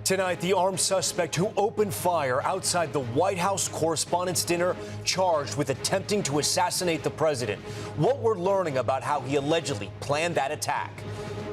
Tonight, the armed suspect who opened fire outside the White House Correspondents' Dinner charged with attempting to assassinate the president. What we're learning about how he allegedly planned that attack.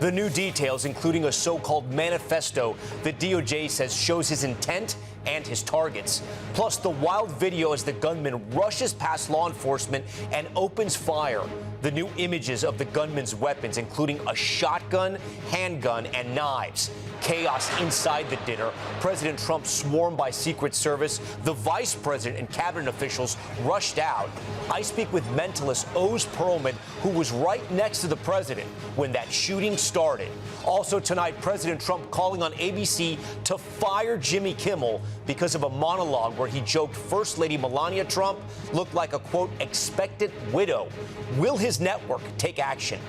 The new details, including a so-called manifesto the DOJ says shows his intent and his targets. Plus, the wild video as the gunman rushes past law enforcement and opens fire. The new images of the gunman's weapons, including a shotgun, handgun, and knives. Chaos inside the dinner. President Trump swarmed by Secret Service. The vice president and cabinet officials rushed out. I speak with mentalist Oz Perlman, who was right next to the president when that shooting started. Also tonight, President Trump calling on ABC to fire Jimmy Kimmel because of a monologue where he joked First Lady Melania Trump looked like a, quote, expectant widow. Will his network take action?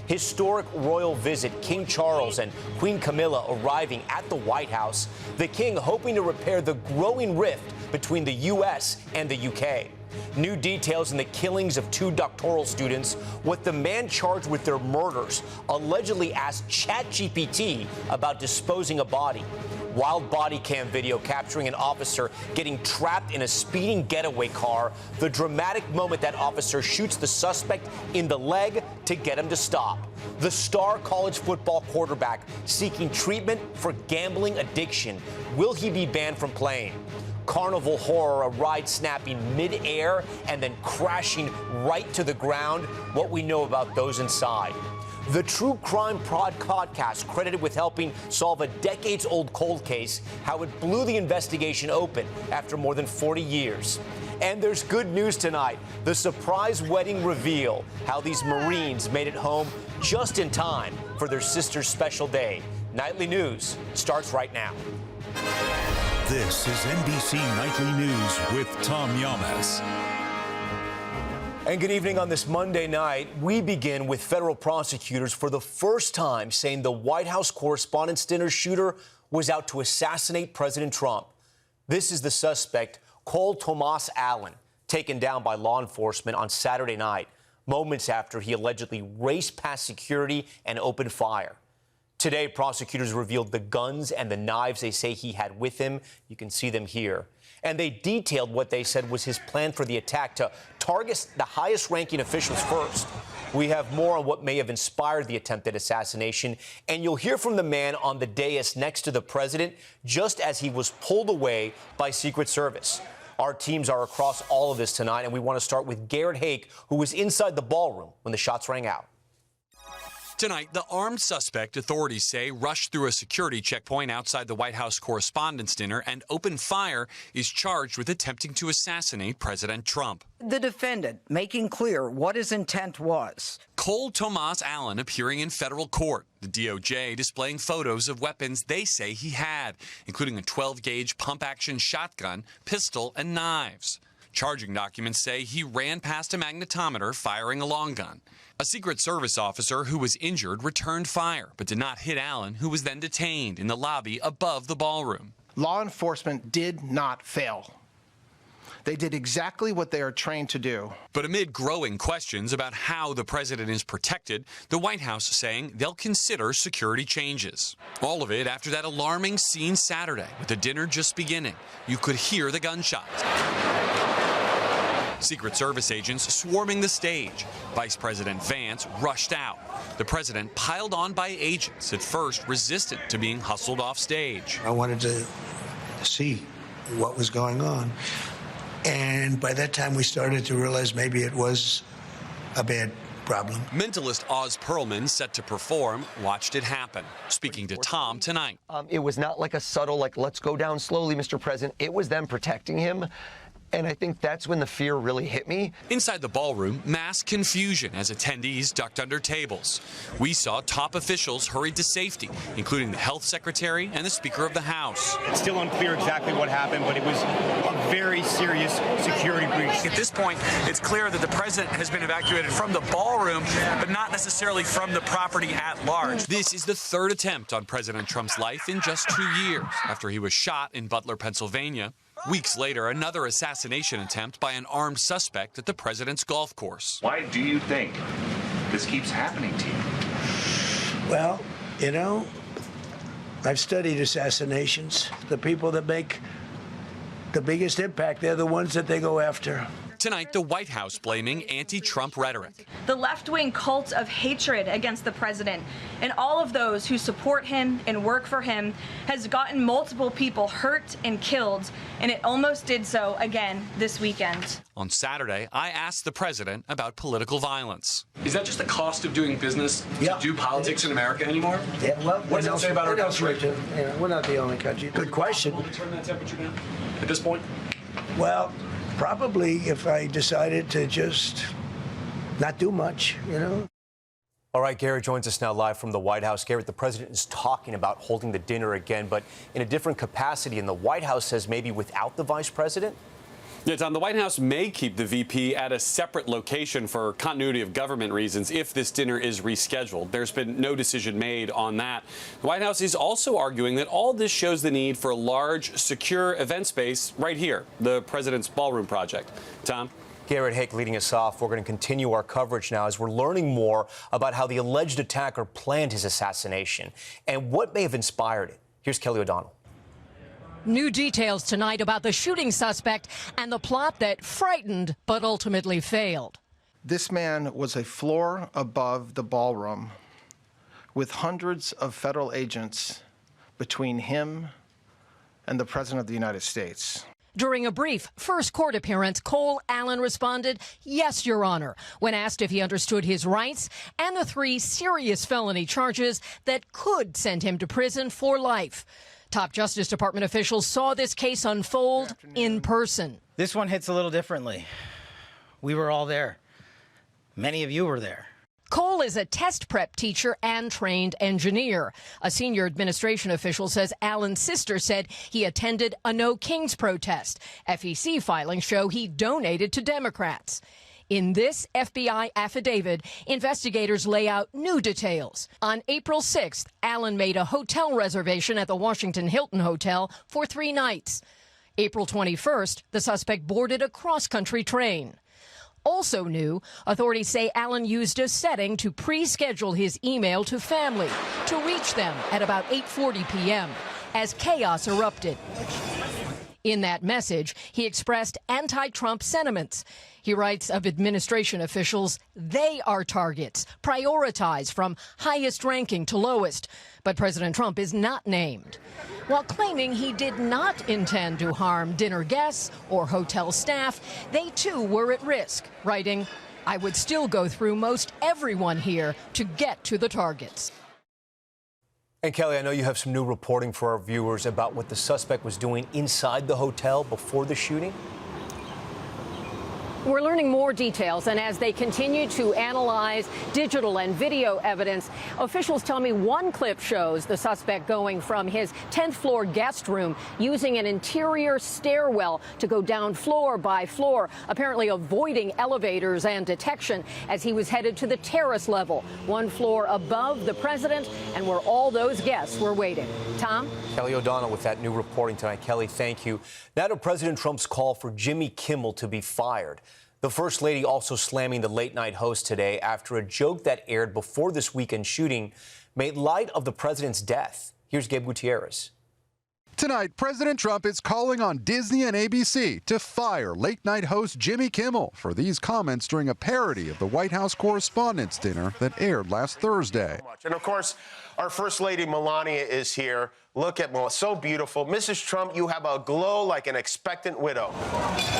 Historic royal visit, King Charles and Queen Camilla arriving at the White House. The king hoping to repair the growing rift between the U.S. and the U.K. New details in the killings of two doctoral students. What the man charged with their murders allegedly asked ChatGPT about disposing a body. Wild body cam video capturing an officer getting trapped in a speeding getaway car. The dramatic moment that officer shoots the suspect in the leg to get him to stop. The star college football quarterback seeking treatment for gambling addiction. Will he be banned from playing? Carnival horror, a ride snapping mid-air and then crashing right to the ground. What we know about those inside. The True Crime podcast credited with helping solve a decades-old cold case, how it blew the investigation open after more than 40 years. And there's good news tonight. The surprise wedding reveal, how these Marines made it home just in time for their sister's special day. Nightly News starts right now. This is NBC Nightly News with Tom Yamas. And good evening on this Monday night. We begin with federal prosecutors for the first time saying the White House Correspondents' Dinner shooter was out to assassinate President Trump. This is the suspect, Cole Tomas Allen, taken down by law enforcement on Saturday night, moments after he allegedly raced past security and opened fire. Today, prosecutors revealed the guns and the knives they say he had with him. You can see them here. And they detailed what they said was his plan for the attack to target the highest-ranking officials first. We have more on what may have inspired the attempted assassination, and you'll hear from the man on the dais next to the president just as he was pulled away by Secret Service. Our teams are across all of this tonight, and we want to start with Garrett Hake, who was inside the ballroom when the shots rang out. Tonight, the armed suspect, authorities say, rushed through a security checkpoint outside the White House Correspondents' Dinner and opened fire, is charged with attempting to assassinate President Trump. The defendant making clear what his intent was. Cole Tomas Allen appearing in federal court. The DOJ displaying photos of weapons they say he had, including a 12-gauge pump-action shotgun, pistol, and knives. Charging documents say he ran past a magnetometer firing a long gun. A Secret Service officer who was injured returned fire, but did not hit Allen, who was then detained in the lobby above the ballroom. Law enforcement did not fail. They did exactly what they are trained to do. But amid growing questions about how the president is protected, the White House saying they'll consider security changes. All of it after that alarming scene Saturday with the dinner just beginning. You could hear the gunshots. Secret Service agents swarming the stage. Vice President Vance rushed out. The president piled on by agents, at first resistant to being hustled off stage. I wanted to see what was going on. And by that time, we started to realize maybe it was a bad problem. Mentalist Oz Perlman, set to perform, watched it happen. Speaking to Tom tonight. It was not like a subtle, let's go down slowly, Mr. President. It was them protecting him. And I think that's when the fear really hit me. Inside the ballroom, mass confusion as attendees ducked under tables. We saw top officials hurried to safety, including the health secretary and the Speaker of the House. It's still unclear exactly what happened, but it was a very serious security breach. At this point, it's clear that the president has been evacuated from the ballroom, but not necessarily from the property at large. This is the third attempt on President Trump's life in just 2 years, after he was shot in Butler, Pennsylvania. Weeks later, another assassination attempt by an armed suspect at the president's golf course. Why do you think this keeps happening to you? Well, you know, I've studied assassinations. The people that make the biggest impact, they're the ones that they go after. Tonight, the White House blaming anti-Trump rhetoric. The left-wing cult of hatred against the president and all of those who support him and work for him has gotten multiple people hurt and killed, and it almost did so again this weekend. On Saturday, I asked the president about political violence. Is that just the cost of doing business to do politics in America anymore? Yeah, well, What does that say about our country? We're not the only country. Good question. Will we turn that temperature down at this point? Well, probably if I decided to just not do much, you know. All right, Garrett joins us now live from the White House. Garrett, the president is talking about holding the dinner again, but in a different capacity, and the White House says maybe without the vice president? Yeah, Tom, the White House may keep the VP at a separate location for continuity of government reasons if this dinner is rescheduled. There's been no decision made on that. The White House is also arguing that all this shows the need for a large, secure event space right here, the president's ballroom project. Tom? Garrett Hake leading us off. We're going to continue our coverage now as we're learning more about how the alleged attacker planned his assassination and what may have inspired it. Here's Kelly O'Donnell. New details tonight about the shooting suspect and the plot that frightened but ultimately failed. This man was a floor above the ballroom with hundreds of federal agents between him and the President of the United States. During a brief first court appearance, Cole Allen responded, "Yes, Your Honor," when asked if he understood his rights and the 3 serious felony charges that could send him to prison for life. Top Justice Department officials saw this case unfold in person. This one hits a little differently. We were all there. Many of you were there. Cole is a test prep teacher and trained engineer. A senior administration official says Allen's sister said he attended a No Kings protest. FEC filings show he donated to Democrats. In this FBI affidavit, investigators lay out new details. On April 6th, Allen made a hotel reservation at the Washington Hilton Hotel for 3 nights. April 21st, the suspect boarded a cross-country train. Also new, authorities say Allen used a setting to pre-schedule his email to family to reach them at about 8:40 p.m. as chaos erupted. In that message, he expressed anti-Trump sentiments. He writes of administration officials, they are targets, prioritized from highest ranking to lowest. But President Trump is not named, while claiming he did not intend to harm dinner guests or hotel staff. They too were at risk, writing, "I would still go through most everyone here to get to the targets." And Kelly, I know you have some new reporting for our viewers about what the suspect was doing inside the hotel before the shooting. We're learning more details, and as they continue to analyze digital and video evidence, officials tell me one clip shows the suspect going from his 10th floor guest room using an interior stairwell to go down floor by floor, apparently avoiding elevators and detection as he was headed to the terrace level, 1 floor above the president and where all those guests were waiting. Tom? Kelly O'Donnell with that new reporting tonight. Kelly, thank you. Now to President Trump's call for Jimmy Kimmel to be fired. The First Lady also slamming the late-night host today after a joke that aired before this weekend shooting made light of the president's death. Here's Gabe Gutierrez. Tonight, President Trump is calling on Disney and ABC to fire late-night host Jimmy Kimmel for these comments during a parody of the White House Correspondents' Dinner that aired last Thursday. And of course, our First Lady Melania is here. Look at Melania, so beautiful. Mrs. Trump, you have a glow like an expectant widow.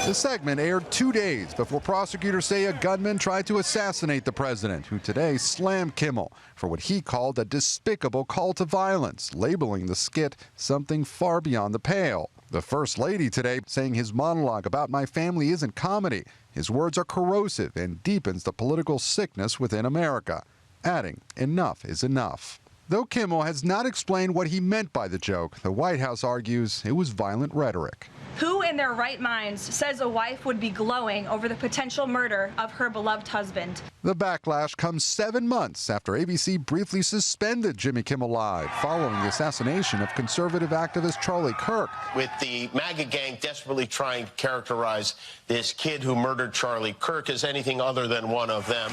The segment aired 2 days before prosecutors say a gunman tried to assassinate the president, who today slammed Kimmel for what he called a despicable call to violence, labeling the skit something far beyond the pale. The First Lady today saying his monologue about my family isn't comedy. His words are corrosive and deepens the political sickness within America, adding enough is enough. Though Kimmel has not explained what he meant by the joke, the White House argues it was violent rhetoric. Who in their right minds says a wife would be glowing over the potential murder of her beloved husband? The backlash comes 7 months after ABC briefly suspended Jimmy Kimmel Live following the assassination of conservative activist Charlie Kirk. With the MAGA gang desperately trying to characterize this kid who murdered Charlie Kirk as anything other than one of them.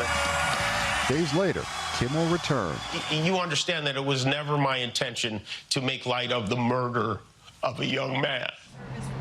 Days later, Kimmel returned. You understand that it was never my intention to make light of the murder of a young man.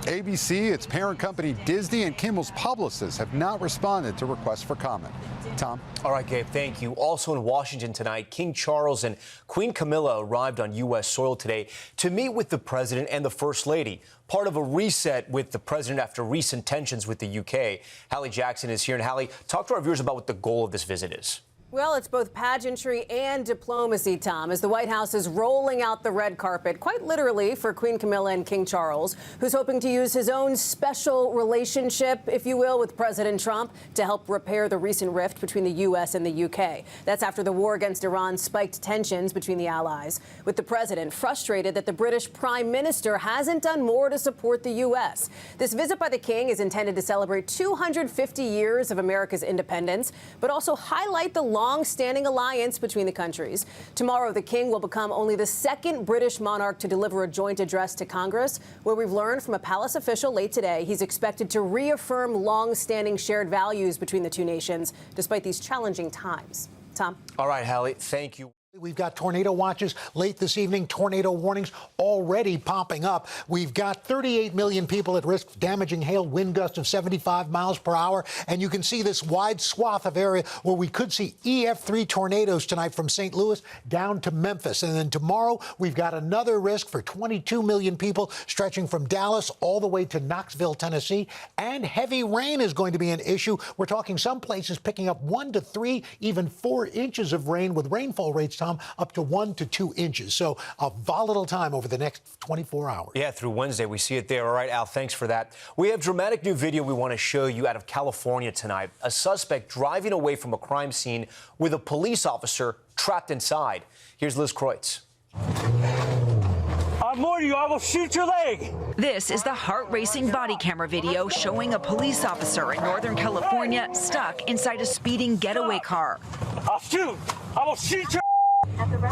ABC, its parent company Disney, and Kimmel's publicists have not responded to requests for comment. Tom? All right, Gabe, thank you. Also in Washington tonight, King Charles and Queen Camilla arrived on U.S. soil today to meet with the president and the First Lady, part of a reset with the president after recent tensions with the U.K. Hallie Jackson is here. And Hallie, talk to our viewers about what the goal of this visit is. Well, it's both pageantry and diplomacy, Tom, as the White House is rolling out the red carpet, quite literally, for Queen Camilla and King Charles, who's hoping to use his own special relationship, if you will, with President Trump to help repair the recent rift between the U.S. and the U.K. That's after the war against Iran spiked tensions between the allies, with the president frustrated that the British Prime Minister hasn't done more to support the U.S. This visit by the king is intended to celebrate 250 years of America's independence, but also highlight the long-standing alliance between the countries. Tomorrow, the king will become only the second British monarch to deliver a joint address to Congress, where we've learned from a palace official late today he's expected to reaffirm long-standing shared values between the two nations, despite these challenging times. Tom? All right, Hallie, thank you. We've got tornado watches late this evening, tornado warnings already popping up. We've got 38 million people at risk of damaging hail, wind gusts of 75 miles per hour. And you can see this wide swath of area where we could see EF3 tornadoes tonight from St. Louis down to Memphis. And then tomorrow, we've got another risk for 22 million people stretching from Dallas all the way to Knoxville, Tennessee. And heavy rain is going to be an issue. We're talking some places picking up 1 to 3, even 4 inches of rain with rainfall rates, Tom, up to 1 to 2 inches. So a volatile time over the next 24 hours. Yeah, through Wednesday, we see it there. All right, Al, thanks for that. We have dramatic new video we want to show you out of California tonight. A suspect driving away from a crime scene with a police officer trapped inside. Here's Liz Kreutz. I'm warning you, I will shoot your leg. This is the heart-racing body camera video showing a police officer in Northern California stuck inside a speeding getaway car. I'll shoot. I will shoot your.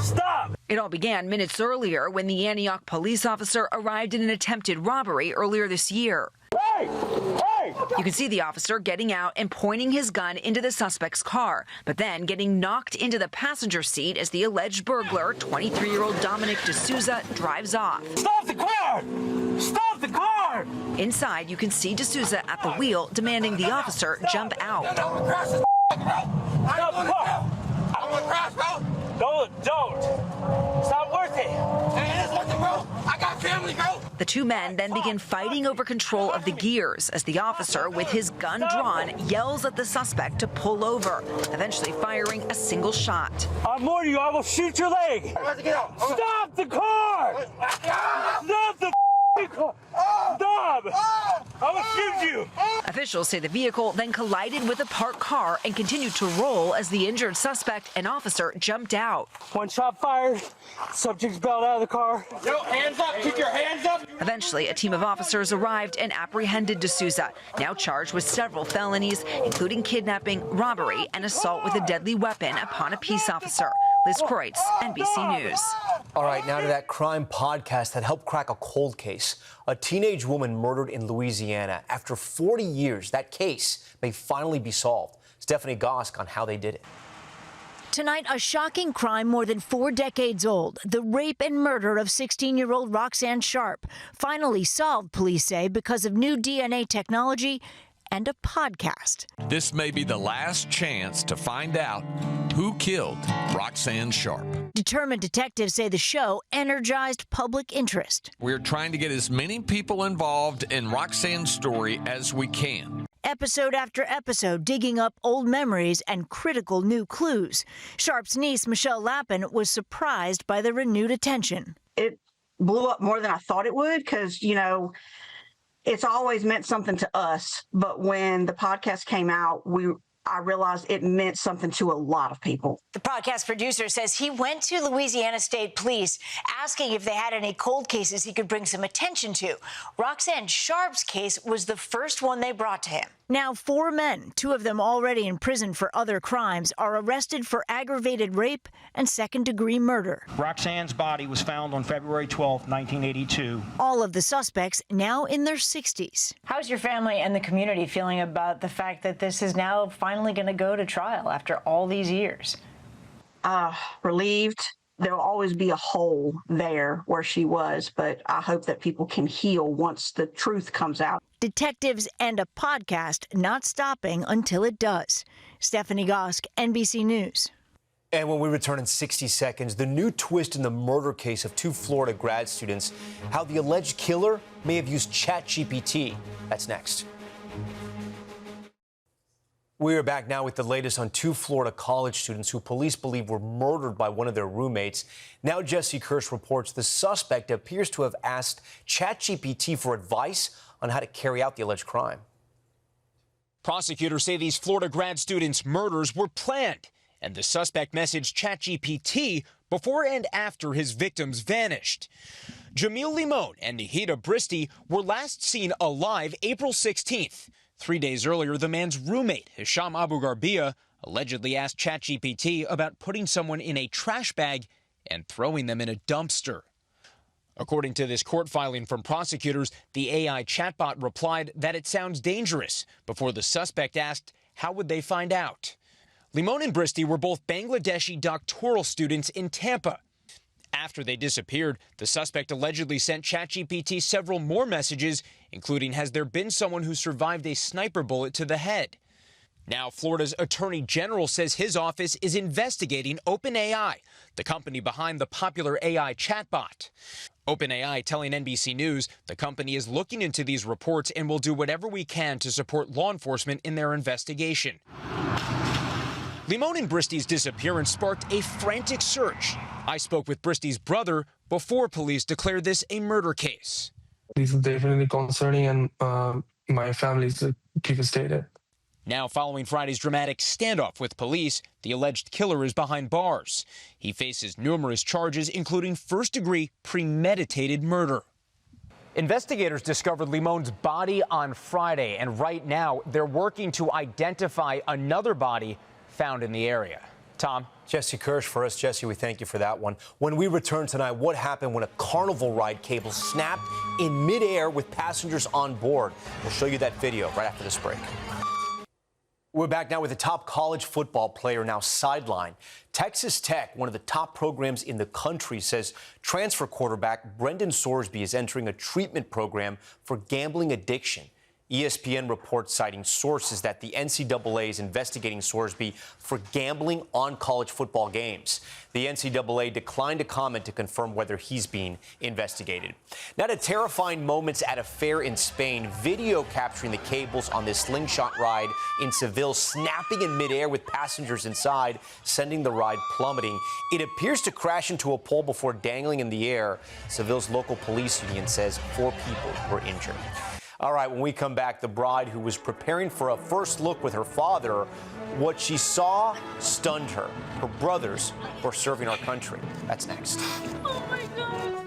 Stop! It all began minutes earlier when the Antioch police officer arrived in an attempted robbery earlier this year. Hey! Hey! You can see the officer getting out and pointing his gun into the suspect's car, but then getting knocked into the passenger seat as the alleged burglar, 23-year-old Dominic D'Souza, drives off. Stop the car! Stop the car! Inside, you can see D'Souza at the wheel demanding the officer jump out. Stop the car! I'm gonna crash, bro! Don't. It's not worth it. Hey, it is worth it, bro. I got family, bro. The two men then begin fighting over control of the gears as the officer, with his gun drawn, yells at the suspect to pull over, eventually firing a single shot. I'm warning you, I will shoot your leg. Stop the car! Stop the car! Stop! I will shoot you! Officials say the vehicle then collided with a parked car and continued to roll as the injured suspect and officer jumped out. One shot fired. Subject's bailed out of the car. Yo, hands up! Keep your hands up! Eventually, a team of officers arrived and apprehended D'Souza, now charged with several felonies, including kidnapping, robbery, and assault with a deadly weapon upon a peace officer. Liz Kreutz, NBC News. All right, now to that crime podcast that helped crack a cold case. A teenage woman murdered in Louisiana. After 40 years, that case may finally be solved. Stephanie Gosk on how they did it. Tonight, a shocking crime more than 4 decades old. The rape and murder of 16-year-old Roxanne Sharp. Finally solved, police say, because of new DNA technology and a podcast. This may be the last chance to find out who killed Roxanne Sharp. Determined detectives say the show energized public interest. We're trying to get as many people involved in Roxanne's story as we can. Episode after episode, digging up old memories and critical new clues. Sharp's niece, Michelle Lappin, was surprised by the renewed attention. It blew up more than I thought it would because, it's always meant something to us. But when the podcast came out, I realized it meant something to a lot of people. The podcast producer says he went to Louisiana State Police asking if they had any cold cases he could bring some attention to. Roxanne Sharp's case was the first one they brought to him. Now 4 men, 2 of them already in prison for other crimes, are arrested for aggravated rape and second-degree murder. Roxanne's body was found on February 12, 1982. All of the suspects now in their 60s. How's your family and the community feeling about the fact that this is now finally going to go to trial after all these years? relieved. There'll always be a hole there where she was, but I hope that people can heal once the truth comes out. Detectives and a podcast not stopping until it does. Stephanie Gosk, NBC News. And when we return in 60 seconds, the new twist in the murder case of 2 Florida grad students, how the alleged killer may have used ChatGPT. That's next. We are back now with the latest on 2 Florida college students who police believe were murdered by one of their roommates. Now Jesse Kirsch reports the suspect appears to have asked ChatGPT for advice on how to carry out the alleged crime. Prosecutors say these Florida grad students' murders were planned, and the suspect messaged ChatGPT before and after his victims vanished. Jamil Limon and Nihita Bristi were last seen alive April 16th. 3 days earlier, the man's roommate, Hisham Abu Garbia, allegedly asked ChatGPT about putting someone in a trash bag and throwing them in a dumpster. According to this court filing from prosecutors, the AI chatbot replied that it sounds dangerous before the suspect asked how would they find out. Limon and Bristi were both Bangladeshi doctoral students in Tampa. After they disappeared, the suspect allegedly sent ChatGPT several more messages, including has there been someone who survived a sniper bullet to the head. Now, Florida's Attorney General says his office is investigating OpenAI, the company behind the popular AI chatbot. OpenAI telling NBC News the company is looking into these reports and will do whatever we can to support law enforcement in their investigation. Limon and Bristi's disappearance sparked a frantic search. I spoke with Bristi's brother before police declared this a murder case. This is definitely concerning, and my family is devastated. Now, following Friday's dramatic standoff with police, the alleged killer is behind bars. He faces numerous charges, including first-degree premeditated murder. Investigators discovered Limon's body on Friday, and right now they're working to identify another body found in the area. Tom? Jesse Kirsch for us. Jesse, we thank you for that one. When we return tonight, what happened when a carnival ride cable snapped in midair with passengers on board? We'll show you that video right after this break. We're back now with a top college football player now sidelined. Texas Tech, one of the top programs in the country, says transfer quarterback Brendan Sorsby is entering a treatment program for gambling addiction. ESPN reports citing sources that the NCAA is investigating Sorsby for gambling on college football games. The NCAA declined to comment to confirm whether he's being investigated. Now to terrifying moments at a fair in Spain, video capturing the cables on this slingshot ride in Seville snapping in midair with passengers inside, sending the ride plummeting. It appears to crash into a pole before dangling in the air. Seville's local police union says 4 people were injured. All right, when we come back, the bride who was preparing for a first look with her father, what she saw stunned her. Her brothers were serving our country. That's next. Oh, my God.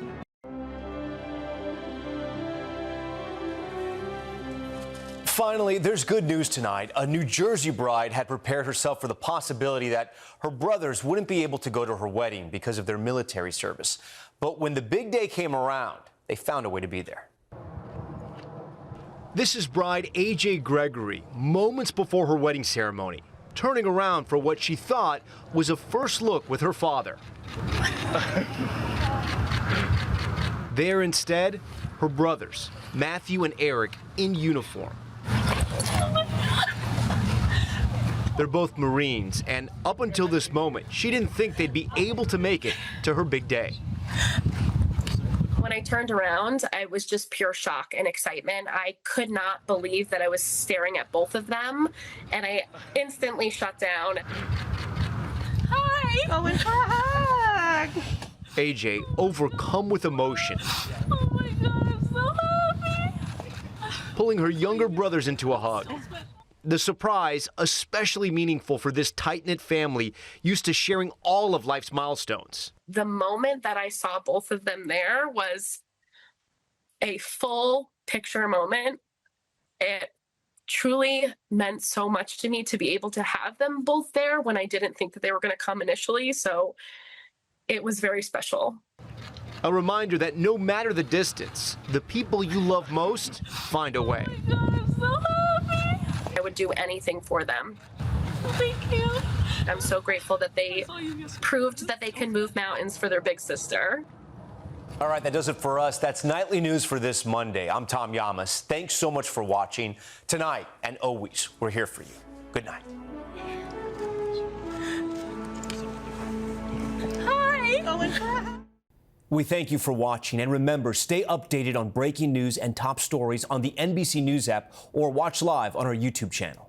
Finally, there's good news tonight. A New Jersey bride had prepared herself for the possibility that her brothers wouldn't be able to go to her wedding because of their military service. But when the big day came around, they found a way to be there. This is bride A.J. Gregory, moments before her wedding ceremony, turning around for what she thought was a first look with her father. There instead, her brothers, Matthew and Eric, in uniform. They're both Marines, and up until this moment, she didn't think they'd be able to make it to her big day. When I turned around, I was just pure shock and excitement. I could not believe that I was staring at both of them, and I instantly shut down. Hi! Oh, and hug! AJ, overcome with emotion. Oh, my God, I'm so happy. Pulling her younger brothers into a hug. The surprise, especially meaningful for this tight-knit family used to sharing all of life's milestones. The moment that I saw both of them there was a full picture moment. It truly meant so much to me to be able to have them both there when I didn't think that they were going to come initially. So it was very special. A reminder that no matter the distance, the people you love most find a way. I would do anything for them. Thank you. I'm so grateful that they proved that they can move mountains for their big sister. All right, that does it for us. That's Nightly News for this Monday. I'm Tom Llamas. Thanks so much for watching. Tonight and always, we're here for you. Good night. Hi. We thank you for watching, and remember, stay updated on breaking news and top stories on the NBC News app or watch live on our YouTube channel.